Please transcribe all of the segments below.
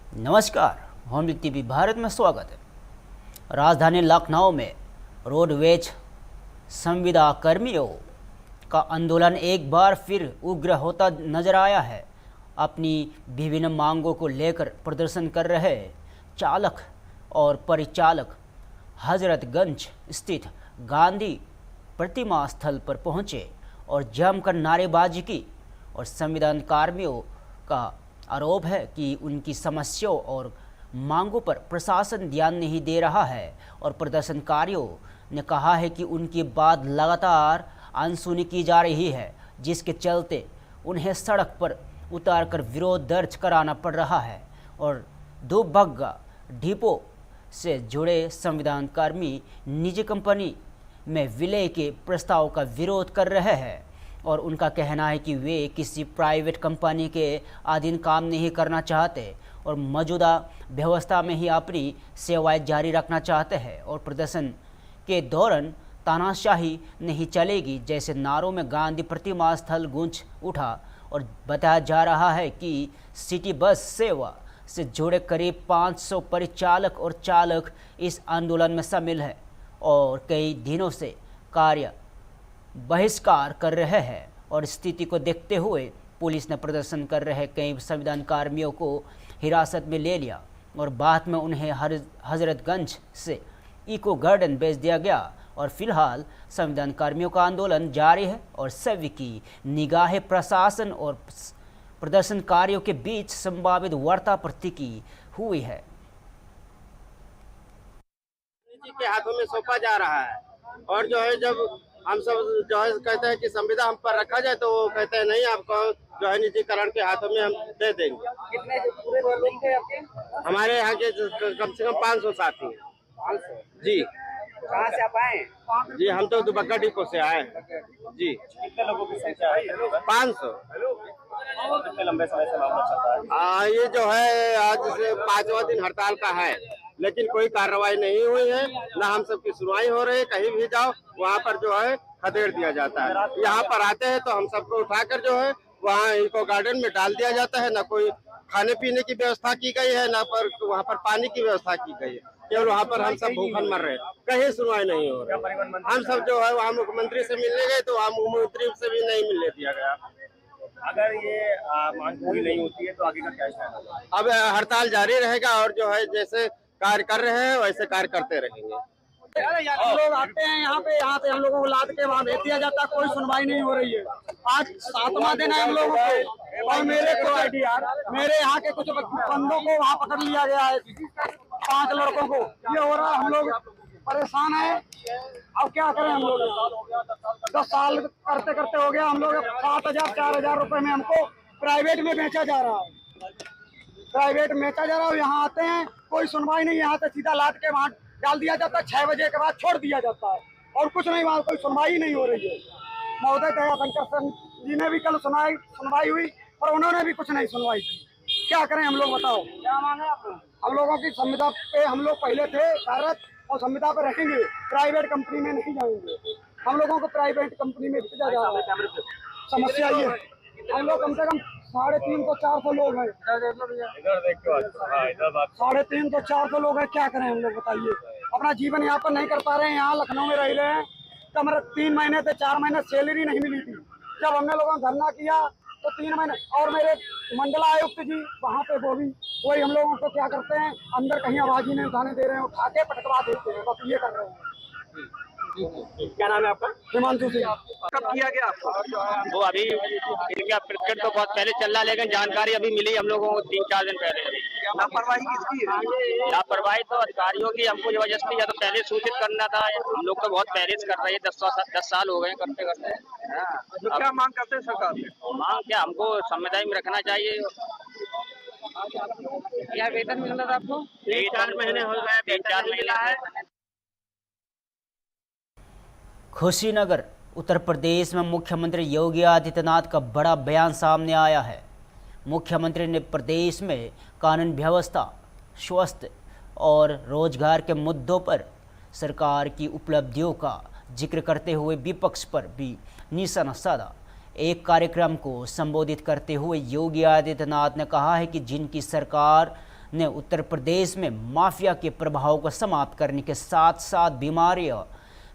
नमस्कार, homely TV Bharat में स्वागत है। राजधानी लखनऊ में रोडवेज संविदा कर्मियों का आंदोलन एक बार फिर उग्र होता नजर आया है। अपनी विभिन्न मांगों को लेकर प्रदर्शन कर रहे चालक और परिचालक हजरतगंज स्थित गांधी प्रतिमा स्थल पर पहुंचे और जमकर नारेबाजी की और संविधान कर्मियों का आरोप है कि उनकी समस्याओं और मांगों पर प्रशासन ध्यान नहीं दे रहा है और प्रदर्शनकारियों ने कहा है कि उनकी बात लगातार अनसुनी की जा रही है, जिसके चलते उन्हें सड़क पर उतारकर विरोध दर्ज कराना पड़ रहा है। और दुबग्गा डिपो से जुड़े संविधान कर्मी निजी कंपनी में विलय के प्रस्ताव का विरोध कर रहे हैं और उनका कहना है कि वे किसी प्राइवेट कंपनी के अधीन काम नहीं करना चाहते और मौजूदा व्यवस्था में ही अपनी सेवाएं जारी रखना चाहते हैं और प्रदर्शन के दौरान तानाशाही नहीं चलेगी जैसे नारों में गांधी प्रतिमा स्थल गूंज उठा। और बताया जा रहा है कि सिटी बस सेवा से जुड़े करीब 500 परिचालक और चालक इस आंदोलन में शामिल हैं और कई दिनों से कार्य बहिष्कार कर रहे हैं। और स्थिति को देखते हुए पुलिस ने प्रदर्शन कर रहे कई संविधान कर्मियों को हिरासत में ले लिया और बाद में उन्हें हजरतगंज से इको गार्डन भेज दिया गया। और फिलहाल संविधान कर्मियों का आंदोलन जारी है और सभी की निगाहें प्रशासन और प्रदर्शनकारियों के बीच संभावित वार्ता पर टिकी हुई है। के हाथों में सौंपा जा रहा है और जो है जब हम सब जो है कहते हैं कि संविदा हम पर रखा जाए तो वो कहते हैं नहीं, आपको जो है निजीकरण के हाथों में हम दे देंगे। कितने पूरे लोग थे आपके? हमारे यहाँ के कम से कम 500 साथी हैं। 500? जी। कहाँ से आप आए? जी, हम तो दुबग्गा डिपो से आए हैं। जी। कितने लोगों की संख्या है? 500। कितने लंबे समय से मामला चल रहा है? ये जो है आज से 5वां दिन हड़ताल का है, लेकिन कोई कार्रवाई नहीं हुई है, ना हम सबकी सुनवाई हो रही है। कहीं भी जाओ वहाँ पर जो है खदेड़ दिया जाता है। यहाँ पर आते हैं तो हम सबको उठाकर जो है वहाँ इको गार्डन में डाल दिया जाता है। ना कोई खाने पीने की व्यवस्था की गई है, ना पर वहाँ पर पानी की व्यवस्था की गई है। केवल वहाँ पर हम सब भूखन मर रहे हैं, कहीं सुनवाई नहीं हो रही। हम सब जो है वहाँ मुख्यमंत्री से मिलने गए तो वहाँ मुख्यमंत्री से भी नहीं मिलने दिया गया। अगर ये मांग पूरी नहीं होती है तो आगे का क्या है? अब हड़ताल जारी रहेगा और जो है जैसे कार्य कर रहे हैं वैसे कार्य करते रहेंगे। हम लोग आते हैं यहाँ पे हम लोगों को लाद के वहाँ भेज दिया जाता है, कोई सुनवाई नहीं हो रही है। आज 7वां दिन है हम लोगों को और मेरे यहाँ के कुछ बंदों को वहाँ पकड़ लिया गया है, 5 लड़कों को। ये हो रहा, हम लोग परेशान है। अब क्या करें हम लोग? 10 साल करते करते हो गया। हम लोग 7,000 4,000 रुपए में हमको प्राइवेट में बेचा जा रहा है। और यहाँ आते हैं कोई सुनवाई नहीं। यहाँ से सीधा लाद के वहाँ डाल दिया जाता है, 6 बजे के बाद छोड़ दिया जाता है और कुछ नहीं, वहाँ कोई सुनवाई नहीं हो रही है। महोदय दयाशंकर जी ने भी कल सुनवाई हुई और उन्होंने भी कुछ नहीं सुनवाई की। क्या करें हम लोग, बताओ क्या मांगे आप? हम लोगों की संविदा पे हम लोग पहले थे भारत और संविदा पे रहेंगे, प्राइवेट कंपनी में नहीं जाएंगे। हम लोगों को प्राइवेट कंपनी में भेजा जा रहा है। समस्या ये हम लोग कम से कम 350-400 लोग हैं। 350-400 लोग हैं। क्या करें हम लोग, बताइए? अपना जीवन यापन नहीं कर पा रहे हैं। यहाँ लखनऊ में रह रहे हैं। कम 3 महीने से 4 महीने सैलरी नहीं मिली थी। जब हमने लोगों ने धरना किया तो 3 महीने। और मेरे मंडलायुक्त जी वहाँ पे वही हम लोगों को क्या करते हैं, अंदर कहीं आवाज ही नहीं उठाने दे रहे हैं, उठा के पटकवा देते हैं। बस ये कर रहे हैं। क्या नाम है आपका? हिमांशु सिंह। कब किया गया आपको? वो अभी इनका क्रिकेट तो बहुत पहले चल रहा है, लेकिन जानकारी अभी मिली हम लोगों को 3-4 दिन पहले। लापरवाही किसकी है? लापरवाही तो अधिकारियों की। हमको जबरदस्ती या तो पहले सूचित करना था। हम लोग तो बहुत पहले से कर रहे हैं, 10 साल हो गए करते करते। तो क्या मांग करते हैं सरकार से? मांग क्या, हमको संविदा में रखना चाहिए। क्या वेतन मिल रहा था आपको? 3-4 महीने हो गए, 3-4 महीना है। खुशीनगर उत्तर प्रदेश में मुख्यमंत्री योगी आदित्यनाथ का बड़ा बयान सामने आया है। मुख्यमंत्री ने प्रदेश में कानून व्यवस्था, स्वास्थ्य और रोजगार के मुद्दों पर सरकार की उपलब्धियों का जिक्र करते हुए विपक्ष पर भी निशाना साधा। एक कार्यक्रम को संबोधित करते हुए योगी आदित्यनाथ ने कहा है कि जिनकी सरकार ने उत्तर प्रदेश में माफिया के प्रभाव को समाप्त करने के साथ साथ बीमारियां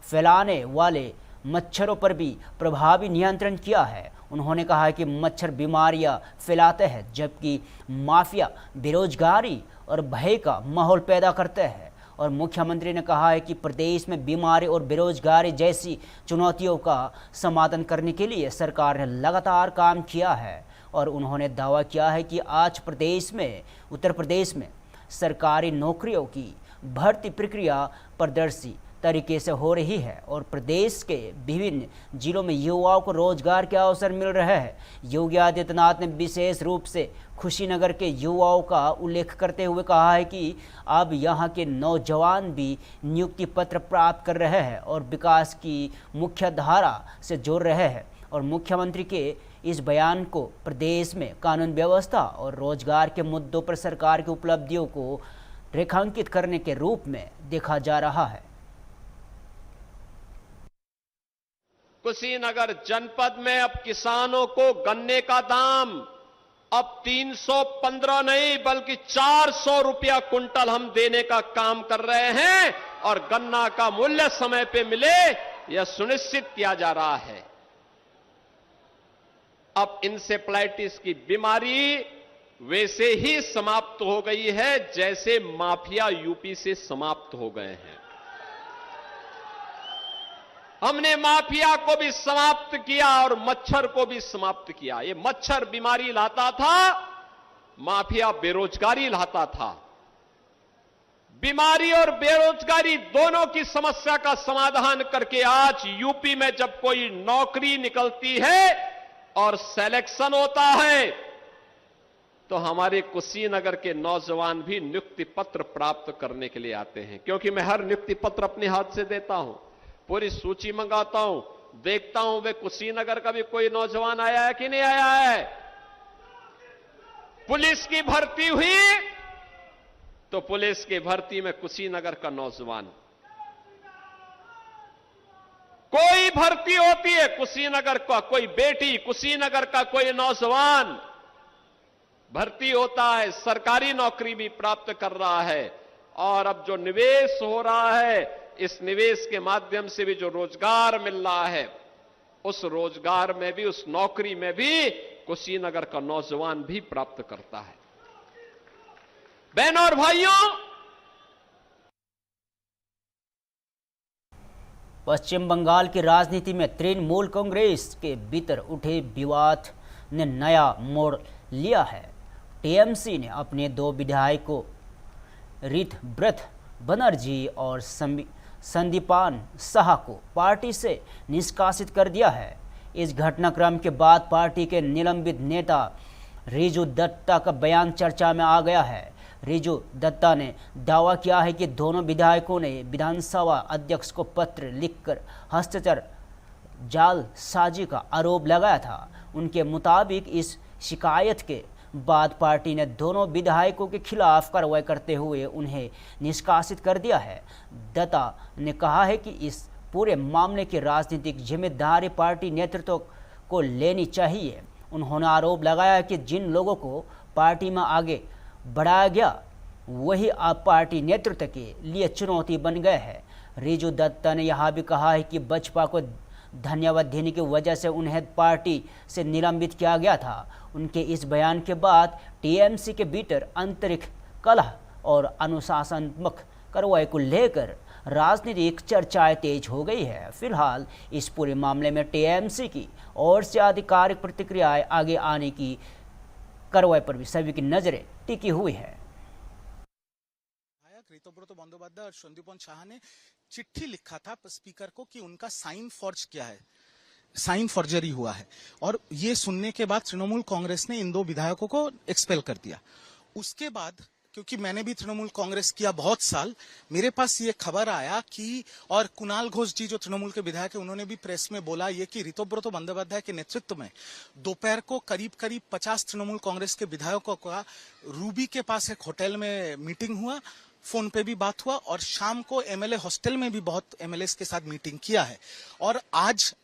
फैलाने वाले मच्छरों पर भी प्रभावी नियंत्रण किया है। उन्होंने कहा कि मच्छर बीमारियां फैलाते हैं जबकि माफिया बेरोजगारी और भय का माहौल पैदा करते हैं। और मुख्यमंत्री ने कहा है कि प्रदेश में बीमारी और बेरोजगारी जैसी चुनौतियों का समाधान करने के लिए सरकार ने लगातार काम किया है। और उन्होंने दावा किया है कि आज उत्तर प्रदेश में सरकारी नौकरियों की भर्ती प्रक्रिया पारदर्शी तरीके से हो रही है और प्रदेश के विभिन्न जिलों में युवाओं को रोजगार के अवसर मिल रहे हैं। योगी आदित्यनाथ ने विशेष रूप से कुशीनगर के युवाओं का उल्लेख करते हुए कहा है कि अब यहां के नौजवान भी नियुक्ति पत्र प्राप्त कर रहे हैं और विकास की मुख्य धारा से जोड़ रहे हैं। और मुख्यमंत्री के इस बयान को प्रदेश में कानून व्यवस्था और रोजगार के मुद्दों पर सरकार की उपलब्धियों को रेखांकित करने के रूप में देखा जा रहा है। कुशीनगर जनपद में अब किसानों को गन्ने का दाम अब 315 नहीं बल्कि 400 रुपया कुंटल हम देने का काम कर रहे हैं और गन्ना का मूल्य समय पे मिले यह सुनिश्चित किया जा रहा है। अब इंसेफ्लाइटिस की बीमारी वैसे ही समाप्त हो गई है जैसे माफिया यूपी से समाप्त हो गए हैं। हमने माफिया को भी समाप्त किया और मच्छर को भी समाप्त किया। ये मच्छर बीमारी लाता था, माफिया बेरोजगारी लाता था। बीमारी और बेरोजगारी दोनों की समस्या का समाधान करके आज यूपी में जब कोई नौकरी निकलती है और सिलेक्शन होता है तो हमारे कुशीनगर के नौजवान भी नियुक्ति पत्र प्राप्त करने के लिए आते हैं। क्योंकि मैं हर नियुक्ति पत्र अपने हाथ से देता हूं, पूरी सूची मंगाता हूं, देखता हूं वे कुशीनगर का भी कोई नौजवान आया है कि नहीं आया है। पुलिस की भर्ती हुई तो पुलिस की भर्ती में कुशीनगर का नौजवान, कोई भर्ती होती है कुशीनगर का कोई बेटी, कुशीनगर का कोई नौजवान भर्ती होता है, सरकारी नौकरी भी प्राप्त कर रहा है। और अब जो निवेश हो रहा है इस निवेश के माध्यम से भी जो रोजगार मिल रहा है उस रोजगार में भी, उस नौकरी में भी कुशीनगर का नौजवान भी प्राप्त करता है। बहनों और भाइयों, पश्चिम बंगाल की राजनीति में तृणमूल कांग्रेस के भीतर उठे विवाद ने नया मोड़ लिया है। टीएमसी ने अपने 2 विधायकों ऋतव्रत बनर्जी और संदीपान साहा को पार्टी से निष्कासित कर दिया है। इस घटनाक्रम के बाद पार्टी के निलंबित नेता रिजू दत्ता का बयान चर्चा में आ गया है। रिजू दत्ता ने दावा किया है कि दोनों विधायकों ने विधानसभा अध्यक्ष को पत्र लिखकर भ्रष्टाचार जालसाजी का आरोप लगाया था। उनके मुताबिक इस शिकायत के बाद पार्टी ने दोनों विधायकों के खिलाफ कार्रवाई करते हुए उन्हें निष्कासित कर दिया है। दत्ता ने कहा है कि इस पूरे मामले की राजनीतिक जिम्मेदारी पार्टी नेतृत्व को लेनी चाहिए। उन्होंने आरोप लगाया कि जिन लोगों को पार्टी में आगे बढ़ाया गया वही अब पार्टी नेतृत्व के लिए चुनौती बन गए हैं। रिजू दत्ता ने यह भी कहा है कि बसपा को धन्यवाद देने की वजह से उन्हें पार्टी से निलंबित किया गया था। उनके इस बयान के बाद टीएमसी के भीतर आंतरिक कलह और अनुशासनात्मक कार्रवाई को लेकर राजनीतिक चर्चाएं तेज हो गई है। फिलहाल इस पूरे मामले में टीएमसी की ओर से आधिकारिक प्रतिक्रियाएं आगे आने की कार्रवाई पर भी सभी की नजरें टिकी हुई है। ऋतव्रत बंदोपाध्याय और संदीपन साहा ने चिट्ठी लिखा था स्पीकर को कि उनका साइन फॉर्ज किया है, साइन फॉर्जरी हुआ है, और ये सुनने के बाद तृणमूल कांग्रेस ने इन 2 विधायकों को एक्सपेल कर दिया। उसके बाद क्योंकि मैंने भी तृणमूल कांग्रेस किया बहुत साल, मेरे पास ये खबर आया कि, और कुणाल घोष जी जो तृणमूल के विधायक है उन्होंने भी प्रेस में बोला ये कि ऋतव्रत बंदोपाध्याय के नेतृत्व में दोपहर को करीब 50 तृणमूल कांग्रेस के विधायकों का रूबी के पास एक होटल में मीटिंग हुआ, फोन पे भी बात हुआ, और शाम को एमएलए हॉस्टल में भी बहुत एमएलए के साथ मीटिंग किया है। और आज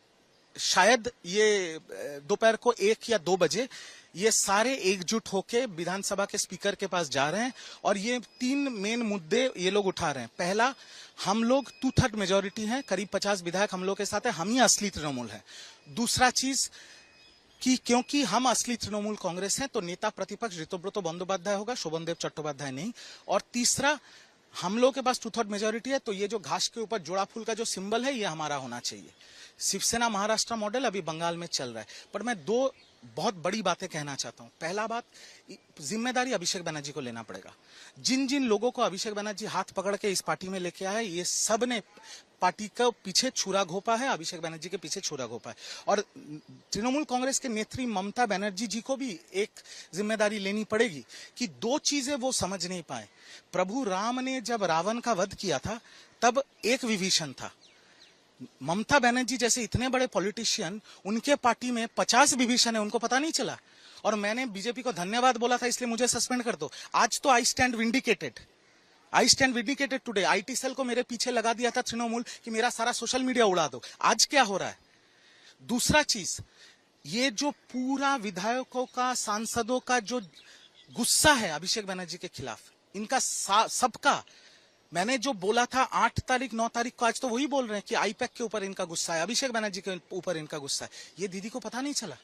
शायद ये दोपहर को 1 या 2 बजे ये सारे एकजुट होके विधानसभा के स्पीकर के पास जा रहे हैं और ये 3 मेन मुद्दे ये लोग उठा रहे हैं। पहला, हम लोग 2/3 मेजोरिटी हैं, करीब 50 विधायक हम लोग के साथ है, हम ही असली तृणमूल है। दूसरा चीज कि क्योंकि हम असली तृणमूल कांग्रेस हैं तो नेता प्रतिपक्ष ऋतुव्रत बंदोपाध्याय होगा, शोभनदेव चट्टोपाध्याय नहीं। और तीसरा, हम लोग के पास 2/3 मेजोरिटी है तो ये जो घास के ऊपर जोड़ा फूल का जो सिंबल है ये हमारा होना चाहिए। शिवसेना महाराष्ट्र मॉडल अभी बंगाल में चल रहा है, पर मैं 2 बहुत बड़ी बातें कहना चाहता हूं। पहला बात, जिम्मेदारी अभिषेक बनर्जी को लेना पड़ेगा। जिन जिन लोगों को अभिषेक बनर्जी हाथ पकड़ के इस पार्टी में लेके आए, ये सब ने पार्टी का पीछे छुरा घोपा है, अभिषेक बनर्जी के पीछे छुरा घोपा है। और तृणमूल कांग्रेस के नेत्री ममता बनर्जी जी को भी एक जिम्मेदारी लेनी पड़ेगी कि 2 चीजें वो समझ नहीं पाए। प्रभु राम ने जब रावण का वध किया था तब एक विभीषण था। ममता बनर्जी जैसे इतने बड़े पॉलिटिशियन, उनके पार्टी में 50 विभीषण है, उनको पता नहीं चला। और मैंने बीजेपी को धन्यवाद बोला था इसलिए मुझे सस्पेंड कर दो। आज तो I stand vindicated today. IT cell को मेरे पीछे लगा दिया था तृणमूल कि मेरा सारा सोशल मीडिया उड़ा दो। आज क्या हो रहा है? दूसरा चीज, ये जो पूरा विधायकों का, सांसदों का जो गुस्सा है अभिषेक बनर्जी के खिलाफ, इनका सबका, मैंने जो बोला था 8 तारीख 9 तारीख को, आज तो वही बोल रहे हैं कि आईपैक के ऊपर इनका गुस्सा है, अभिषेक बनर्जी के ऊपर इनका गुस्सा है। ये दीदी को पता नहीं चला।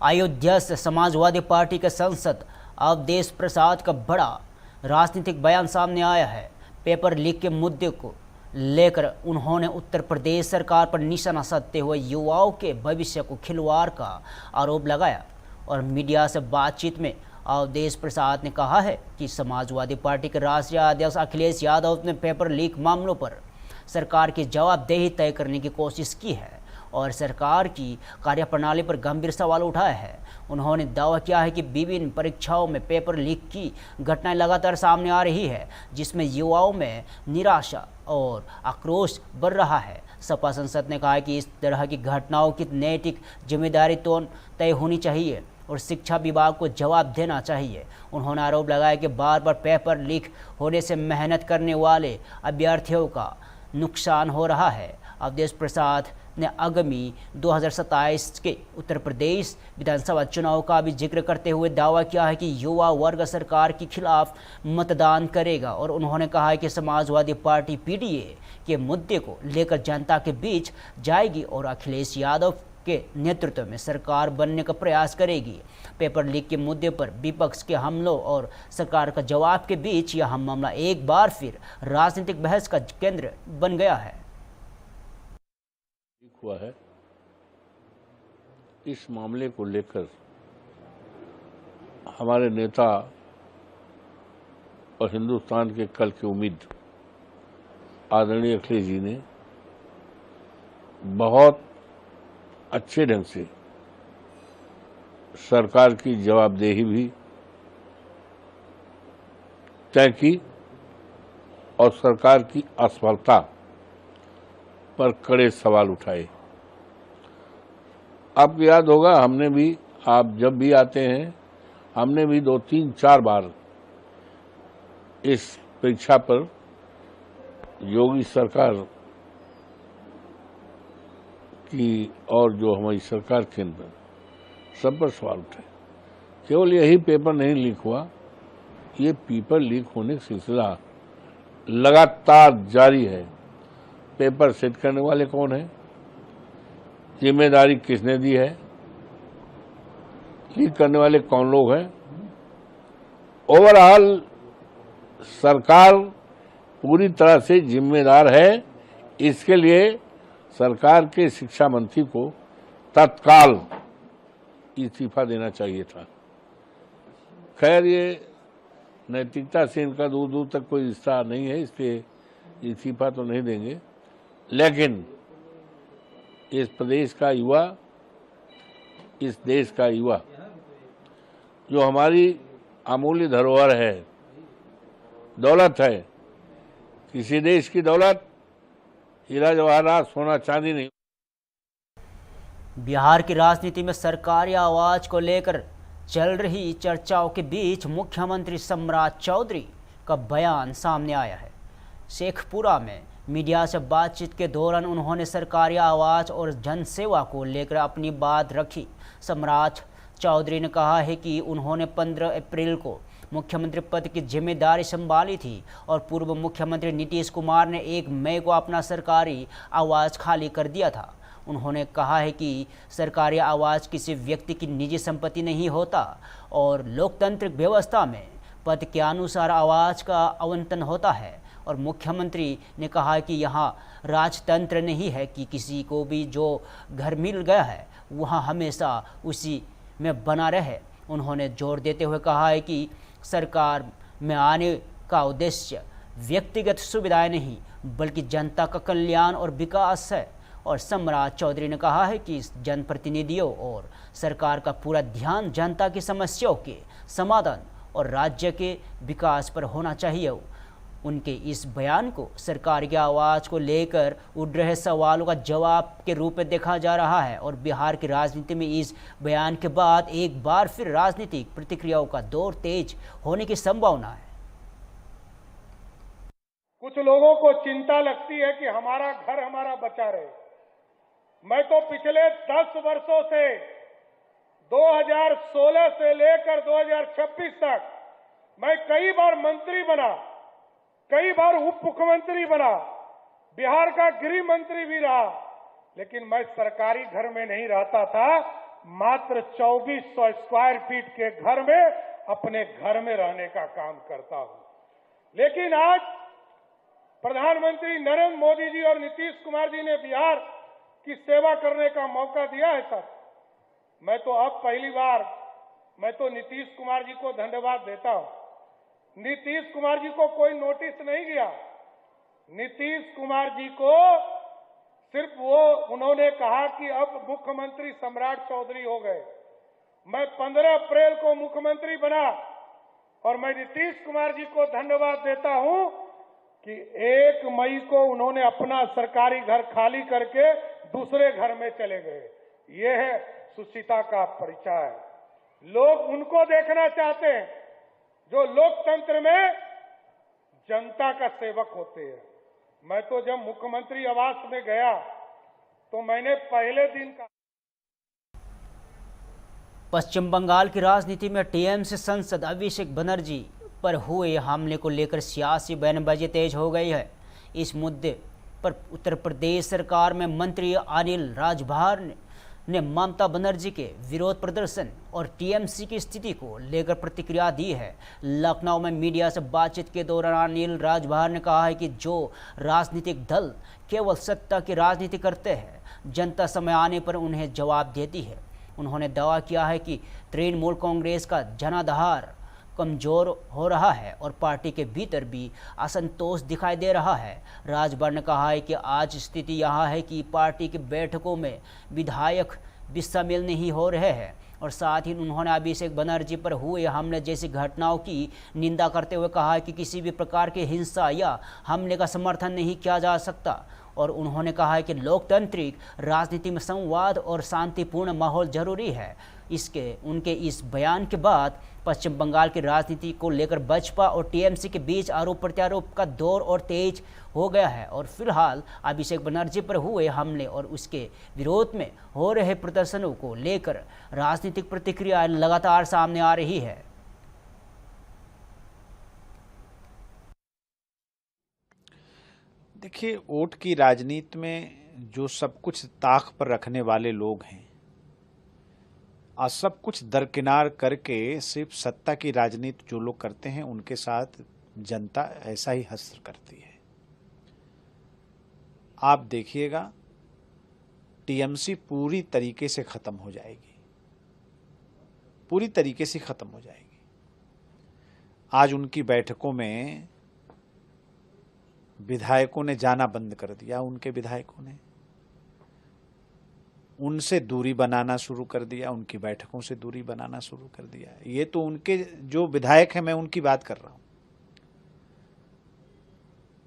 अयोध्या से समाजवादी पार्टी के सांसद अवधेश प्रसाद का बड़ा राजनीतिक बयान सामने आया है। पेपर लीक के मुद्दे को लेकर उन्होंने उत्तर प्रदेश सरकार पर निशाना साधते हुए युवाओं के भविष्य को खिलवाड़ का आरोप लगाया। और मीडिया से बातचीत में अवधेश प्रसाद ने कहा है कि समाजवादी पार्टी के राष्ट्रीय अध्यक्ष अखिलेश यादव ने पेपर लीक मामलों पर सरकार की जवाबदेही तय करने की कोशिश की है और सरकार की कार्यप्रणाली पर गंभीर सवाल उठाया है। उन्होंने दावा किया है कि विभिन्न परीक्षाओं में पेपर लीक की घटनाएं लगातार सामने आ रही है, जिसमें युवाओं में निराशा और आक्रोश बढ़ रहा है। सपा सांसद ने कहा कि इस तरह की घटनाओं की नैतिक जिम्मेदारी तो तय होनी चाहिए और शिक्षा विभाग को जवाब देना चाहिए। उन्होंने आरोप लगाया कि बार बार पेपर लीक होने से मेहनत करने वाले अभ्यर्थियों का नुकसान हो रहा है। अवधेश प्रसाद ने आगामी 2027 के उत्तर प्रदेश विधानसभा चुनाव का भी जिक्र करते हुए दावा किया है कि युवा वर्ग सरकार के खिलाफ मतदान करेगा। और उन्होंने कहा है कि समाजवादी पार्टी पीडीए के मुद्दे को लेकर जनता के बीच जाएगी और अखिलेश यादव के नेतृत्व में सरकार बनने का प्रयास करेगी। पेपर लीक के मुद्दे पर विपक्ष के हमलों और सरकार का जवाब के बीच यह मामला एक बार फिर राजनीतिक बहस का केंद्र बन गया है। हुआ है, इस मामले को लेकर हमारे नेता और हिंदुस्तान के कल की उम्मीद आदरणीय अखिलेश जी ने बहुत अच्छे ढंग से सरकार की जवाबदेही भी तय की और सरकार की असफलता पर कड़े सवाल उठाए। आपको याद होगा, हमने भी, आप जब भी आते हैं, हमने भी 2, 3, 4 बार इस परीक्षा पर योगी सरकार की और जो हमारी सरकार के अंदर सब पर सवाल उठाए। केवल यही पेपर नहीं लीक हुआ, ये पेपर लीक होने का सिलसिला लगातार जारी है। पेपर सेट करने वाले कौन है, जिम्मेदारी किसने दी है, लीक करने वाले कौन लोग हैं। ओवरऑल सरकार पूरी तरह से जिम्मेदार है। इसके लिए सरकार के शिक्षा मंत्री को तत्काल इस्तीफा देना चाहिए था। खैर, ये नैतिकता से इनका दूर दूर तक कोई रिश्ता नहीं है, इसलिए इस्तीफा तो नहीं देंगे। लेकिन इस प्रदेश का युवा, इस देश का युवा, जो हमारी अमूल्य धरोहर है, दौलत है, किसी देश की दौलत हीरा जवाहरात सोना चांदी नहीं। बिहार की राजनीति में सरकारी आवाज को लेकर चल रही चर्चाओं के बीच मुख्यमंत्री सम्राट चौधरी का बयान सामने आया है। शेखपुरा में मीडिया से बातचीत के दौरान उन्होंने सरकारी आवास और जन सेवा को लेकर अपनी बात रखी। सम्राट चौधरी ने कहा है कि उन्होंने 15 अप्रैल को मुख्यमंत्री पद की जिम्मेदारी संभाली थी और पूर्व मुख्यमंत्री नीतीश कुमार ने 1 मई को अपना सरकारी आवास खाली कर दिया था। उन्होंने कहा है कि सरकारी आवास किसी व्यक्ति की निजी संपत्ति नहीं होता और लोकतांत्रिक व्यवस्था में पद के अनुसार आवास का आवंटन होता है। और मुख्यमंत्री ने कहा कि यहाँ राजतंत्र नहीं है कि किसी को भी जो घर मिल गया है वहाँ हमेशा उसी में बना रहे। उन्होंने जोर देते हुए कहा है कि सरकार में आने का उद्देश्य व्यक्तिगत सुविधाएं नहीं बल्कि जनता का कल्याण और विकास है। और सम्राट चौधरी ने कहा है कि जनप्रतिनिधियों और सरकार का पूरा ध्यान जनता की समस्याओं के समाधान और राज्य के विकास पर होना चाहिए। उनके इस बयान को सरकार के आवाज को लेकर उठ रहे सवालों का जवाब के रूप में देखा जा रहा है और बिहार की राजनीति में इस बयान के बाद एक बार फिर राजनीतिक प्रतिक्रियाओं का दौर तेज होने की संभावना है। कुछ लोगों को चिंता लगती है कि हमारा घर हमारा बचा रहे। मैं तो पिछले 10 वर्षों से 2016 से लेकर 2026 तक मैं कई बार मंत्री बना, कई बार उप मुख्यमंत्री बना, बिहार का गृह मंत्री भी रहा, लेकिन मैं सरकारी घर में नहीं रहता था। मात्र 2400 स्क्वायर फीट के घर में अपने घर में रहने का काम करता हूं। लेकिन आज प्रधानमंत्री नरेंद्र मोदी जी और नीतीश कुमार जी ने बिहार की सेवा करने का मौका दिया है। सर, मैं तो अब पहली बार नीतीश कुमार जी को धन्यवाद देता हूं। नीतीश कुमार जी को कोई नोटिस नहीं गया। नीतीश कुमार जी को सिर्फ उन्होंने कहा कि अब मुख्यमंत्री सम्राट चौधरी हो गए। मैं 15 अप्रैल को मुख्यमंत्री बना और मैं नीतीश कुमार जी को धन्यवाद देता हूं कि 1 मई को उन्होंने अपना सरकारी घर खाली करके दूसरे घर में चले गए। यह है सुचिता का परिचय। लोग उनको देखना चाहते हैं जो लोकतंत्र में जनता का सेवक होते हैं। मैं तो जब मुख्यमंत्री आवास में गया तो मैंने पहले दिन का पश्चिम बंगाल की राजनीति में टीएमसी सांसद अभिषेक बनर्जी पर हुए हमले को लेकर सियासी बयानबाजी तेज हो गई है। इस मुद्दे पर उत्तर प्रदेश सरकार में मंत्री अनिल राजभर ने ममता बनर्जी के विरोध प्रदर्शन और टीएमसी की स्थिति को लेकर प्रतिक्रिया दी है। लखनऊ में मीडिया से बातचीत के दौरान अनिल राजभर ने कहा है कि जो राजनीतिक दल केवल सत्ता की राजनीति करते हैं, जनता समय आने पर उन्हें जवाब देती है। उन्होंने दावा किया है कि तृणमूल कांग्रेस का जनाधार कमजोर हो रहा है और पार्टी के भीतर भी असंतोष दिखाई दे रहा है। राजभर ने कहा है कि आज स्थिति यह है कि पार्टी की बैठकों में विधायक भी शामिल नहीं हो रहे हैं और साथ ही उन्होंने अभिषेक बनर्जी पर हुए हमले जैसी घटनाओं की निंदा करते हुए कहा है कि किसी भी प्रकार की हिंसा या हमले का समर्थन नहीं किया जा सकता। और उन्होंने कहा है कि लोकतांत्रिक राजनीति में संवाद और शांतिपूर्ण माहौल जरूरी है। उनके इस बयान के बाद पश्चिम बंगाल की राजनीति को लेकर बसपा और टीएमसी के बीच आरोप प्रत्यारोप का दौर और तेज हो गया है और फिलहाल अभिषेक बनर्जी पर हुए हमले और उसके विरोध में हो रहे प्रदर्शनों को लेकर राजनीतिक प्रतिक्रिया लगातार सामने आ रही है। देखिए, वोट की राजनीति में जो सब कुछ ताक पर रखने वाले लोग हैं और सब कुछ दरकिनार करके सिर्फ सत्ता की राजनीति जो लोग करते हैं, उनके साथ जनता ऐसा ही हश्र करती है। आप देखिएगा, टीएमसी पूरी तरीके से खत्म हो जाएगी, पूरी तरीके से खत्म हो जाएगी। आज उनकी बैठकों में विधायकों ने जाना बंद कर दिया। उनके विधायकों ने उनसे दूरी बनाना शुरू कर दिया, उनकी बैठकों से दूरी बनाना शुरू कर दिया। ये तो उनके जो विधायक हैं, मैं उनकी बात कर रहा हूं।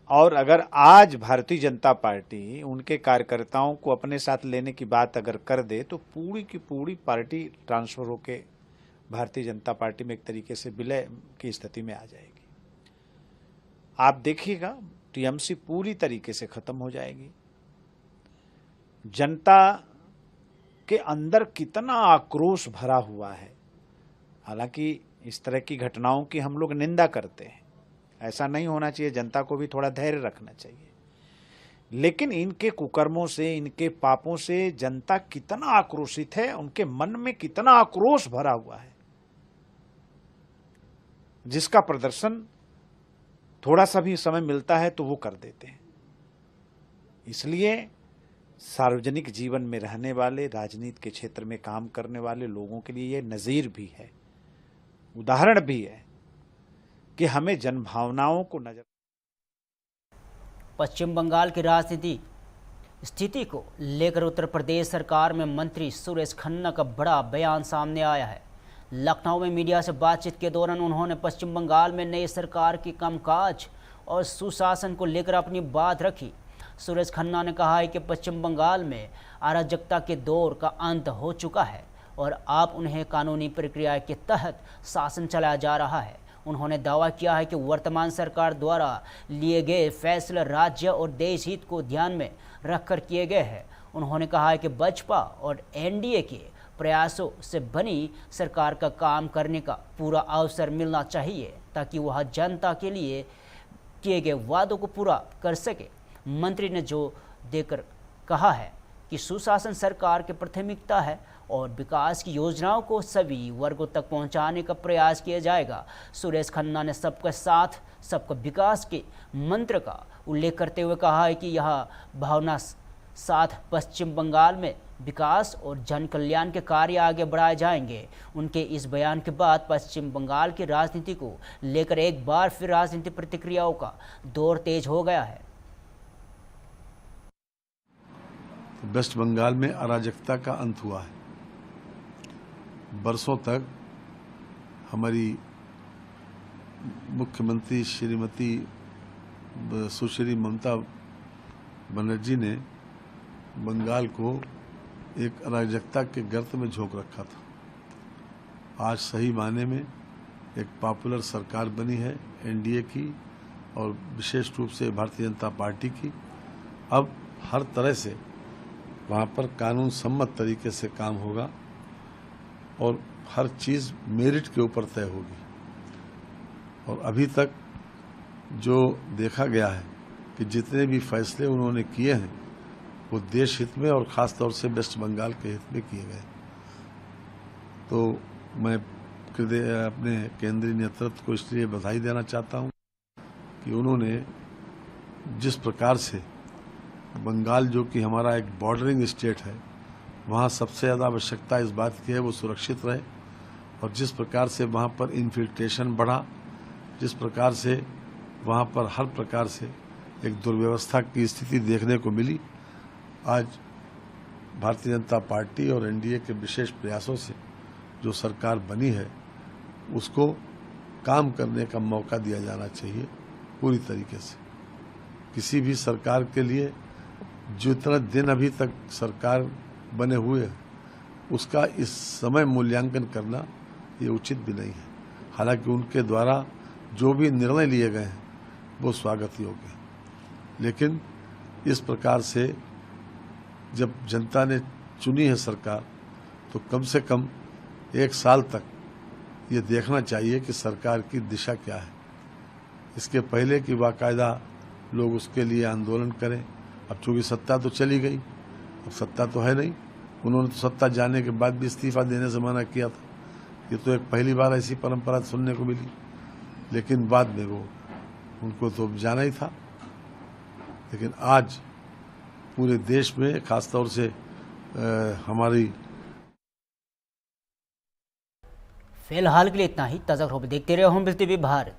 और अगर आज भारतीय जनता पार्टी उनके कार्यकर्ताओं को अपने साथ लेने की बात अगर कर दे तो पूरी की पूरी पार्टी ट्रांसफर होके भारतीय जनता पार्टी में एक तरीके से विलय की स्थिति में आ जाएगी। आप देखिएगा, टीएमसी पूरी तरीके से खत्म हो जाएगी। जनता के अंदर कितना आक्रोश भरा हुआ है। हालांकि इस तरह की घटनाओं की हम लोग निंदा करते हैं, ऐसा नहीं होना चाहिए, जनता को भी थोड़ा धैर्य रखना चाहिए। लेकिन इनके कुकर्मों से, इनके पापों से जनता कितना आक्रोशित है, उनके मन में कितना आक्रोश भरा हुआ है, जिसका प्रदर्शन थोड़ा सा भी समय मिलता है तो वो कर देते हैं। इसलिए सार्वजनिक जीवन में रहने वाले, राजनीति के क्षेत्र में काम करने वाले लोगों के लिए ये नजीर भी है, उदाहरण भी है कि हमें जनभावनाओं को नजर। पश्चिम बंगाल की राजनीति स्थिति को लेकर उत्तर प्रदेश सरकार में मंत्री सुरेश खन्ना का बड़ा बयान सामने आया है। लखनऊ में मीडिया से बातचीत के दौरान उन्होंने पश्चिम बंगाल में नई सरकार की कामकाज और सुशासन को लेकर अपनी बात रखी। सुरेश खन्ना ने कहा है कि पश्चिम बंगाल में अराजकता के दौर का अंत हो चुका है और अब उन्हें कानूनी प्रक्रिया के तहत शासन चलाया जा रहा है। उन्होंने दावा किया है कि वर्तमान सरकार द्वारा लिए गए फैसले राज्य और देश हित को ध्यान में रखकर किए गए हैं। उन्होंने कहा है कि भाजपा और एनडीए के प्रयासों से बनी सरकार का काम करने का पूरा अवसर मिलना चाहिए ताकि वह जनता के लिए किए गए वादों को पूरा कर सके। मंत्री ने जोर देकर कहा है कि सुशासन सरकार की प्राथमिकता है और विकास की योजनाओं को सभी वर्गों तक पहुंचाने का प्रयास किया जाएगा। सुरेश खन्ना ने सबका साथ सबका विकास के मंत्र का उल्लेख करते हुए कहा है कि यह भावना साथ पश्चिम बंगाल में विकास और जन कल्याण के कार्य आगे बढ़ाए जाएंगे। उनके इस बयान के बाद पश्चिम बंगाल की राजनीति को लेकर एक बार फिर राजनीतिक प्रतिक्रियाओं का दौर तेज हो गया है। वेस्ट बंगाल में अराजकता का अंत हुआ है। बरसों तक हमारी मुख्यमंत्री श्रीमती सुश्री ममता बनर्जी ने बंगाल को एक अराजकता के गर्त में झोंक रखा था। आज सही मायने में एक पॉपुलर सरकार बनी है एनडीए की और विशेष रूप से भारतीय जनता पार्टी की। अब हर तरह से वहाँ पर कानून सम्मत तरीके से काम होगा और हर चीज़ मेरिट के ऊपर तय होगी। और अभी तक जो देखा गया है कि जितने भी फैसले उन्होंने किए हैं वो देश हित में और ख़ास तौर से वेस्ट बंगाल के हित में किए गए। तो मैं अपने केंद्रीय नेतृत्व को इसलिए बधाई देना चाहता हूँ कि उन्होंने जिस प्रकार से बंगाल, जो कि हमारा एक बॉर्डरिंग स्टेट है, वहाँ सबसे ज़्यादा आवश्यकता इस बात की है वो सुरक्षित रहे, और जिस प्रकार से वहाँ पर इन्फिल्ट्रेशन बढ़ा, जिस प्रकार से वहाँ पर हर प्रकार से एक दुर्व्यवस्था की स्थिति देखने को मिली, आज भारतीय जनता पार्टी और एनडीए के विशेष प्रयासों से जो सरकार बनी है उसको काम करने का मौका दिया जाना चाहिए पूरी तरीके से। किसी भी सरकार के लिए जितना दिन अभी तक सरकार बने हुए हैं उसका इस समय मूल्यांकन करना ये उचित भी नहीं है। हालांकि उनके द्वारा जो भी निर्णय लिए गए हैं वो स्वागत योग्य है, लेकिन इस प्रकार से जब जनता ने चुनी है सरकार तो कम से कम एक साल तक ये देखना चाहिए कि सरकार की दिशा क्या है। इसके पहले कि बाकायदा लोग उसके लिए आंदोलन करें। अब चूंकि सत्ता तो चली गई, अब सत्ता तो है नहीं। उन्होंने तो सत्ता जाने के बाद भी इस्तीफा देने से मना किया था। ये तो एक पहली बार ऐसी परंपरा सुनने को मिली, लेकिन बाद में वो उनको तो जाना ही था। लेकिन आज पूरे देश में खासतौर से हमारी फिलहाल के लिए इतना ही। ताज़ा खबर देखते रहे होम टीवी भारत।